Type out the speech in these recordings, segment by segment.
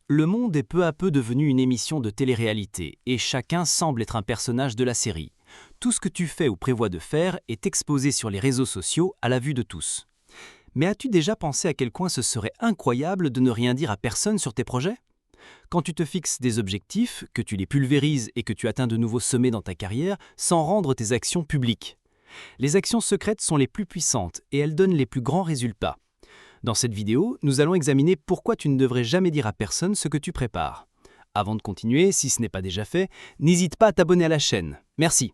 Le monde est peu à peu devenu une émission de télé-réalité et chacun semble être un personnage de la série. Tout ce que tu fais ou prévois de faire est exposé sur les réseaux sociaux à la vue de tous. Mais as-tu déjà pensé à quel point ce serait incroyable de ne rien dire à personne sur tes projets ? Quand tu te fixes des objectifs, que tu les pulvérises et que tu atteins de nouveaux sommets dans ta carrière sans rendre tes actions publiques. Les actions secrètes sont les plus puissantes et elles donnent les plus grands résultats. Dans cette vidéo, nous allons examiner pourquoi tu ne devrais jamais dire à personne ce que tu prépares. Avant de continuer, si ce n'est pas déjà fait, n'hésite pas à t'abonner à la chaîne. Merci.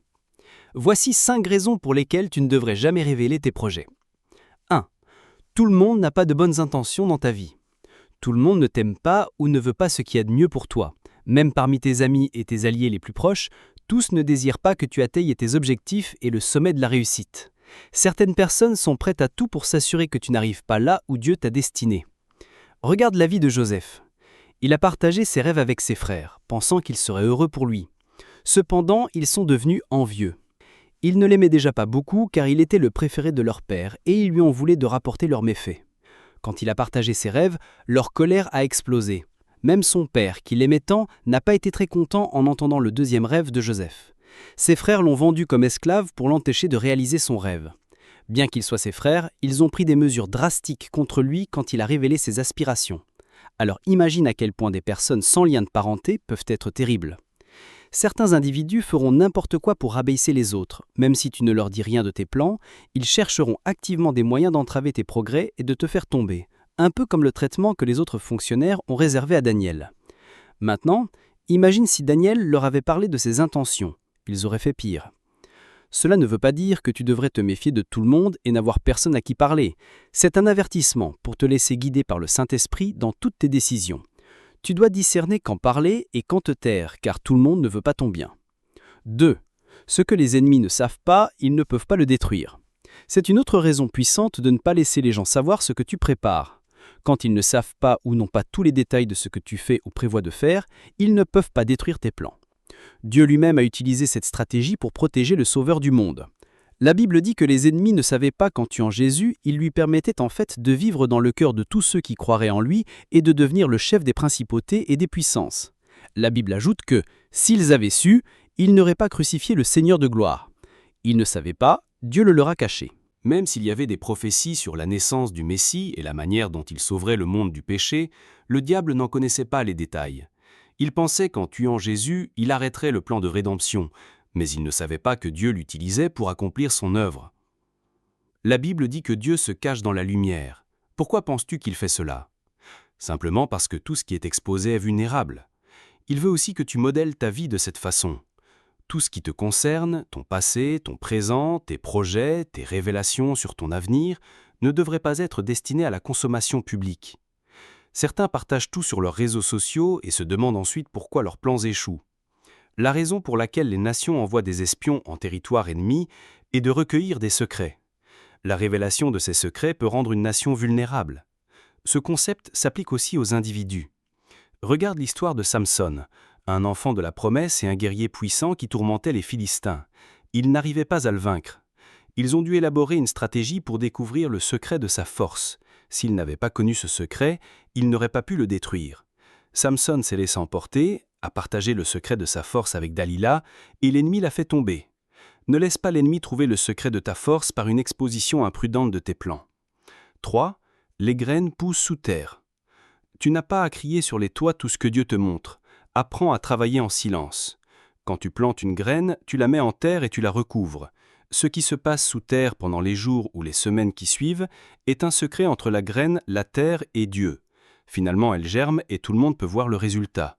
Voici 5 raisons pour lesquelles tu ne devrais jamais révéler tes projets. 1. Tout le monde n'a pas de bonnes intentions dans ta vie. Tout le monde ne t'aime pas ou ne veut pas ce qu'il y a de mieux pour toi. Même parmi tes amis et tes alliés les plus proches, tous ne désirent pas que tu atteignes tes objectifs et le sommet de la réussite. Certaines personnes sont prêtes à tout pour s'assurer que tu n'arrives pas là où Dieu t'a destiné. Regarde la vie de Joseph. Il a partagé ses rêves avec ses frères, pensant qu'il serait heureux pour lui. Cependant, ils sont devenus envieux. Ils ne l'aimaient déjà pas beaucoup car il était le préféré de leur père et ils lui en voulaient de rapporter leurs méfaits. Quand il a partagé ses rêves, leur colère a explosé. Même son père, qui l'aimait tant, n'a pas été très content en entendant le deuxième rêve de Joseph. Ses frères l'ont vendu comme esclave pour l'empêcher de réaliser son rêve. Bien qu'ils soient ses frères, ils ont pris des mesures drastiques contre lui quand il a révélé ses aspirations. Alors imagine à quel point des personnes sans lien de parenté peuvent être terribles. Certains individus feront n'importe quoi pour rabaisser les autres. Même si tu ne leur dis rien de tes plans, ils chercheront activement des moyens d'entraver tes progrès et de te faire tomber. Un peu comme le traitement que les autres fonctionnaires ont réservé à Daniel. Maintenant, imagine si Daniel leur avait parlé de ses intentions. Ils auraient fait pire. Cela ne veut pas dire que tu devrais te méfier de tout le monde et n'avoir personne à qui parler. C'est un avertissement pour te laisser guider par le Saint-Esprit dans toutes tes décisions. Tu dois discerner quand parler et quand te taire, car tout le monde ne veut pas ton bien. 2. Ce que les ennemis ne savent pas, ils ne peuvent pas le détruire. C'est une autre raison puissante de ne pas laisser les gens savoir ce que tu prépares. Quand ils ne savent pas ou n'ont pas tous les détails de ce que tu fais ou prévois de faire, ils ne peuvent pas détruire tes plans. Dieu lui-même a utilisé cette stratégie pour protéger le Sauveur du monde. La Bible dit que les ennemis ne savaient pas qu'en tuant Jésus, il lui permettait en fait de vivre dans le cœur de tous ceux qui croiraient en lui et de devenir le chef des principautés et des puissances. La Bible ajoute que, s'ils avaient su, ils n'auraient pas crucifié le Seigneur de gloire. Ils ne savaient pas, Dieu le leur a caché. Même s'il y avait des prophéties sur la naissance du Messie et la manière dont il sauverait le monde du péché, le diable n'en connaissait pas les détails. Il pensait qu'en tuant Jésus, il arrêterait le plan de rédemption, mais il ne savait pas que Dieu l'utilisait pour accomplir son œuvre. La Bible dit que Dieu se cache dans la lumière. Pourquoi penses-tu qu'il fait cela ? Simplement parce que tout ce qui est exposé est vulnérable. Il veut aussi que tu modèles ta vie de cette façon. Tout ce qui te concerne, ton passé, ton présent, tes projets, tes révélations sur ton avenir, ne devrait pas être destiné à la consommation publique. Certains partagent tout sur leurs réseaux sociaux et se demandent ensuite pourquoi leurs plans échouent. La raison pour laquelle les nations envoient des espions en territoire ennemi est de recueillir des secrets. La révélation de ces secrets peut rendre une nation vulnérable. Ce concept s'applique aussi aux individus. Regarde l'histoire de Samson, un enfant de la promesse et un guerrier puissant qui tourmentait les Philistins. Ils n'arrivaient pas à le vaincre. Ils ont dû élaborer une stratégie pour découvrir le secret de sa force. S'ils n'avaient pas connu ce secret, ils n'auraient pas pu le détruire. Samson s'est laissé emporter, a partagé le secret de sa force avec Dalila, et l'ennemi l'a fait tomber. Ne laisse pas l'ennemi trouver le secret de ta force par une exposition imprudente de tes plans. 3. Les graines poussent sous terre. Tu n'as pas à crier sur les toits tout ce que Dieu te montre. Apprends à travailler en silence. Quand tu plantes une graine, tu la mets en terre et tu la recouvres. Ce qui se passe sous terre pendant les jours ou les semaines qui suivent est un secret entre la graine, la terre et Dieu. Finalement, elle germe et tout le monde peut voir le résultat.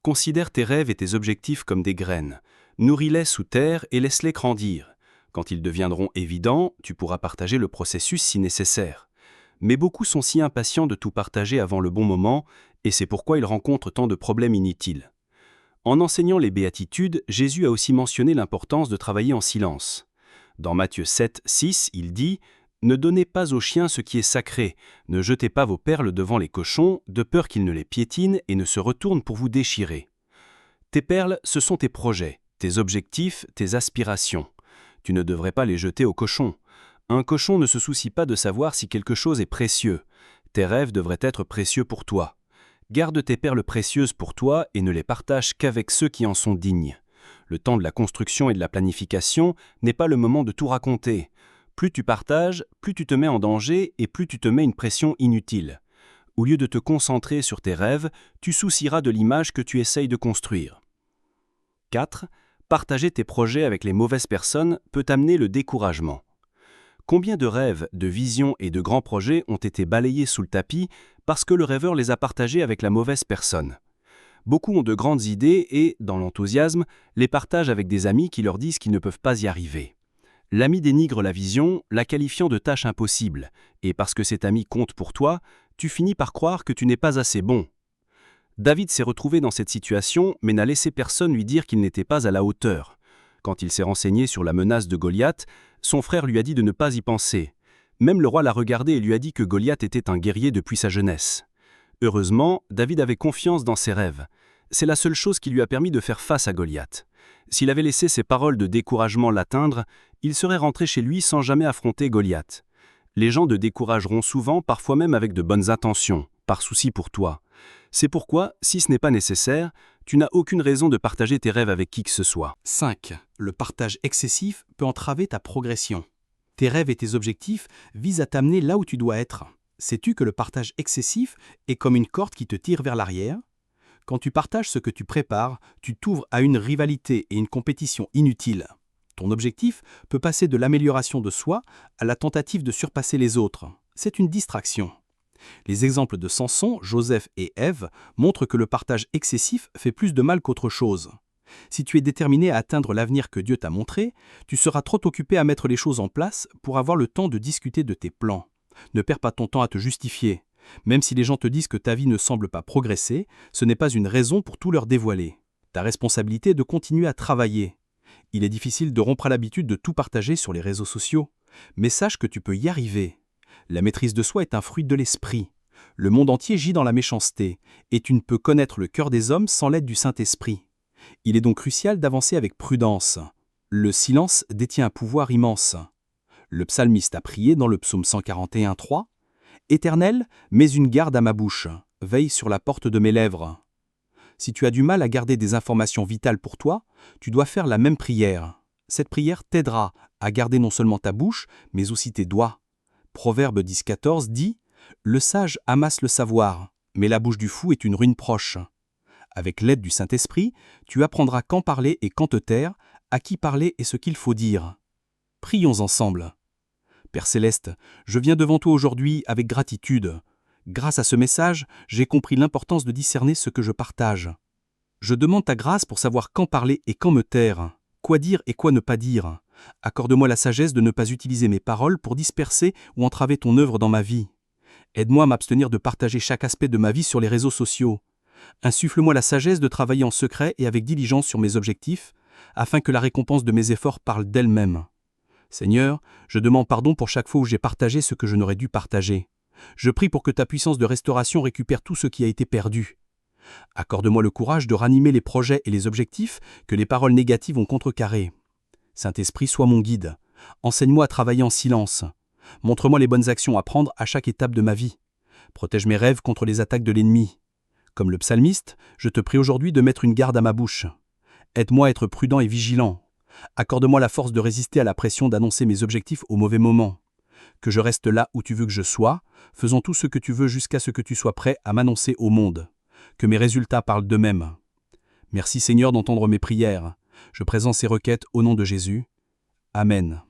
Considère tes rêves et tes objectifs comme des graines. Nourris-les sous terre et laisse-les grandir. Quand ils deviendront évidents, tu pourras partager le processus si nécessaire. Mais beaucoup sont si impatients de tout partager avant le bon moment, et c'est pourquoi ils rencontrent tant de problèmes inutiles. En enseignant les béatitudes, Jésus a aussi mentionné l'importance de travailler en silence. Dans Matthieu 7, 6, il dit « Ne donnez pas aux chiens ce qui est sacré, ne jetez pas vos perles devant les cochons, de peur qu'ils ne les piétinent et ne se retournent pour vous déchirer. » Tes perles, ce sont tes projets, tes objectifs, tes aspirations. Tu ne devrais pas les jeter aux cochons. Un cochon ne se soucie pas de savoir si quelque chose est précieux. Tes rêves devraient être précieux pour toi. Garde tes perles précieuses pour toi et ne les partage qu'avec ceux qui en sont dignes. Le temps de la construction et de la planification n'est pas le moment de tout raconter. Plus tu partages, plus tu te mets en danger et plus tu te mets une pression inutile. Au lieu de te concentrer sur tes rêves, tu soucieras de l'image que tu essayes de construire. 4. Partager tes projets avec les mauvaises personnes peut amener le découragement. Combien de rêves, de visions et de grands projets ont été balayés sous le tapis parce que le rêveur les a partagés avec la mauvaise personne? Beaucoup ont de grandes idées et, dans l'enthousiasme, les partagent avec des amis qui leur disent qu'ils ne peuvent pas y arriver. L'ami dénigre la vision, la qualifiant de tâche impossible, et parce que cet ami compte pour toi, tu finis par croire que tu n'es pas assez bon. David s'est retrouvé dans cette situation, mais n'a laissé personne lui dire qu'il n'était pas à la hauteur. Quand il s'est renseigné sur la menace de Goliath, son frère lui a dit de ne pas y penser. Même le roi l'a regardé et lui a dit que Goliath était un guerrier depuis sa jeunesse. Heureusement, David avait confiance dans ses rêves. C'est la seule chose qui lui a permis de faire face à Goliath. S'il avait laissé ses paroles de découragement l'atteindre, il serait rentré chez lui sans jamais affronter Goliath. Les gens te décourageront souvent, parfois même avec de bonnes intentions, par souci pour toi. C'est pourquoi, si ce n'est pas nécessaire, tu n'as aucune raison de partager tes rêves avec qui que ce soit. 5. Le partage excessif peut entraver ta progression. Tes rêves et tes objectifs visent à t'amener là où tu dois être. Sais-tu que le partage excessif est comme une corde qui te tire vers l'arrière? Quand tu partages ce que tu prépares, tu t'ouvres à une rivalité et une compétition inutile. Ton objectif peut passer de l'amélioration de soi à la tentative de surpasser les autres. C'est une distraction. Les exemples de Samson, Joseph et Ève montrent que le partage excessif fait plus de mal qu'autre chose. Si tu es déterminé à atteindre l'avenir que Dieu t'a montré, tu seras trop occupé à mettre les choses en place pour avoir le temps de discuter de tes plans. Ne perds pas ton temps à te justifier. Même si les gens te disent que ta vie ne semble pas progresser, ce n'est pas une raison pour tout leur dévoiler. Ta responsabilité est de continuer à travailler. Il est difficile de rompre à l'habitude de tout partager sur les réseaux sociaux, mais sache que tu peux y arriver. La maîtrise de soi est un fruit de l'esprit. Le monde entier gît dans la méchanceté, et tu ne peux connaître le cœur des hommes sans l'aide du Saint-Esprit. Il est donc crucial d'avancer avec prudence. Le silence détient un pouvoir immense. Le psalmiste a prié dans le psaume 141:3 « Éternel, mets une garde à ma bouche, veille sur la porte de mes lèvres. » Si tu as du mal à garder des informations vitales pour toi, tu dois faire la même prière. Cette prière t'aidera à garder non seulement ta bouche, mais aussi tes doigts. Proverbe 10:14 dit « Le sage amasse le savoir, mais la bouche du fou est une ruine proche. » Avec l'aide du Saint-Esprit, tu apprendras quand parler et quand te taire, à qui parler et ce qu'il faut dire. Prions ensemble. Père Céleste, je viens devant toi aujourd'hui avec gratitude. Grâce à ce message, j'ai compris l'importance de discerner ce que je partage. Je demande ta grâce pour savoir quand parler et quand me taire, quoi dire et quoi ne pas dire. Accorde-moi la sagesse de ne pas utiliser mes paroles pour disperser ou entraver ton œuvre dans ma vie. Aide-moi à m'abstenir de partager chaque aspect de ma vie sur les réseaux sociaux. Insuffle-moi la sagesse de travailler en secret et avec diligence sur mes objectifs, afin que la récompense de mes efforts parle d'elle-même. Seigneur, je demande pardon pour chaque fois où j'ai partagé ce que je n'aurais dû partager. Je prie pour que ta puissance de restauration récupère tout ce qui a été perdu. Accorde-moi le courage de ranimer les projets et les objectifs que les paroles négatives ont contrecarrés. Saint-Esprit, sois mon guide. Enseigne-moi à travailler en silence. Montre-moi les bonnes actions à prendre à chaque étape de ma vie. Protège mes rêves contre les attaques de l'ennemi. Comme le psalmiste, je te prie aujourd'hui de mettre une garde à ma bouche. Aide-moi à être prudent et vigilant. Accorde-moi la force de résister à la pression d'annoncer mes objectifs au mauvais moment. Que je reste là où tu veux que je sois, faisant tout ce que tu veux jusqu'à ce que tu sois prêt à m'annoncer au monde. Que mes résultats parlent d'eux-mêmes. Merci Seigneur d'entendre mes prières. Je présente ces requêtes au nom de Jésus. Amen.